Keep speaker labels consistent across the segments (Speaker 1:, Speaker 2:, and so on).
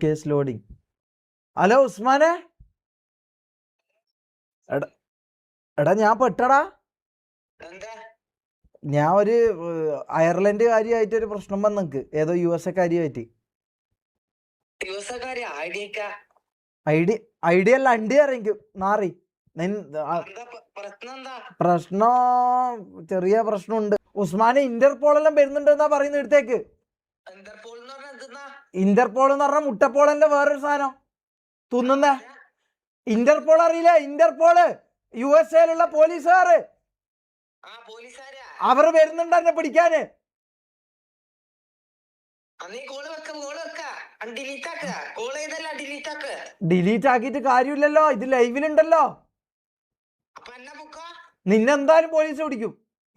Speaker 1: Case loading. Hello ഉസ്മാനെ, എടാ എടാ ഞാൻ പെട്ടടാ. ഞാൻ ഒരു അയർലൻഡ് കാര്യമായിട്ട് ഒരു പ്രശ്നം വന്ന് നിനക്ക് ഏതോ US കാര്യമായിട്ട്. ഐഡിയ അല്ല അണ്ടി അറിയിക്കും നാറി. പ്രശ്നം ചെറിയ പ്രശ്നമുണ്ട് ഉസ്മാനെ. ഇന്റർപോളെല്ലാം വരുന്നുണ്ട് എന്നാ പറയുന്നത്. എടുത്തേക്ക്. ഇന്റർപോൾ എന്ന് പറഞ്ഞ മുട്ടപ്പോളന്റെ വേറൊരു സാധനം തിന്നുന്ന. ഇന്റർപോൾ അറിയില്ല? ഇന്റർപോള് USA പോലീസുകാര് അവർ വരുന്നുണ്ട് എന്നെ പിടിക്കാന്. ഡിലീറ്റ് ആക്കിയിട്ട് കാര്യമില്ലല്ലോ, ഇത് ലൈവിലുണ്ടല്ലോ. നിന്നെന്തായാലും പോലീസ് പിടിക്കും.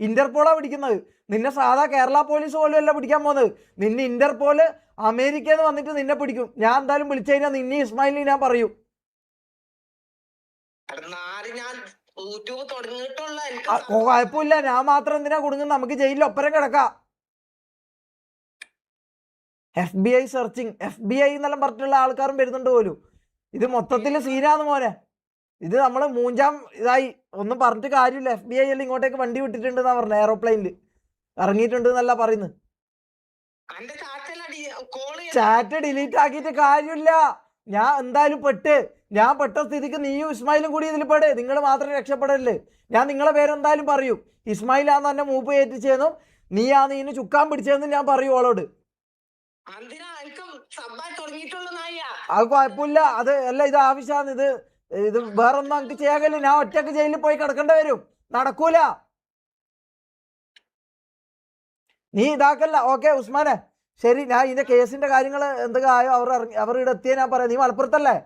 Speaker 1: ഇന്റർപോളാ പിടിക്കുന്നത്. നിന്നെ സാധാ കേരള പോലീസ് പോലും അല്ല പിടിക്കാൻ പോകുന്നത്. നിന്നെ ഇന്റർപോള് അമേരിക്കയിൽ നിന്ന് വന്നിട്ട് നിന്നെ പിടിക്കും. ഞാൻ എന്തായാലും വിളിച്ചു കഴിഞ്ഞാൽ നിന്നെ ഇസ്മായിലിനെ ഞാൻ പറയും. കുഴപ്പമില്ല, ഞാൻ മാത്രം എന്തിനാ കുടുങ്ങുന്നത്? നമുക്ക് ജയിലിൽ ഒപ്പരം കിടക്കാം. FBI സെർച്ചിങ്, FBI എന്നെല്ലാം പറഞ്ഞിട്ടുള്ള ആൾക്കാരും വരുന്നുണ്ട് പോലും. ഇത് മൊത്തത്തിൽ സീനാന്ന് മോനെ. ഇത് നമ്മള് മൂഞ്ചാം ഇതായി. ഒന്നും പറഞ്ഞിട്ട് കാര്യമില്ല. FBI എല്ലാം ഇങ്ങോട്ടേക്ക് വണ്ടി വിട്ടിട്ടുണ്ടെന്നാ പറഞ്ഞത്. എയറോപ്ലെയിനിൽ ഇറങ്ങിയിട്ടുണ്ട് എന്നല്ല പറയുന്നത്. ചാറ്റ് ഡിലീറ്റ് ആക്കിയിട്ട് കാര്യമില്ല. ഞാൻ എന്തായാലും ഞാൻ പെട്ട സ്ഥിതിക്ക് നീയും ഇസ്മായിലും കൂടി ഇതിൽ പെട്. നിങ്ങൾ മാത്രമേ രക്ഷപ്പെടല്ലേ. ഞാൻ നിങ്ങളെ പേരെന്തായാലും പറയും. ഇസ്മായിലാന്ന് തന്നെ മൂപ്പ് ഏറ്റിച്ചെന്നും നീയാന്ന് ഇതിന് ചുക്കാൻ പിടിച്ചതെന്നും ഞാൻ പറയും ഓളോട്. അത് കുഴപ്പമില്ല. അത് അല്ല, ഇത് ആവശ്യമാണ്. ഇത് വേറൊന്നും നമുക്ക് ചെയ്യാകല്ലേ. ഞാൻ ഒറ്റക്ക് ജയിലിൽ പോയി കിടക്കേണ്ടി വരും. നടക്കൂല. നീ ഇതാക്കല്ല. ഓക്കെ ഉസ്മാനെ, ശരി. ഞാൻ ഇതിന്റെ കേസിന്റെ കാര്യങ്ങൾ എന്തൊക്കെ ആയോ അവർ ഇവിടെ എത്തിയാ ഞാൻ പറയാം. നീ മലപ്പുറത്തല്ലേ?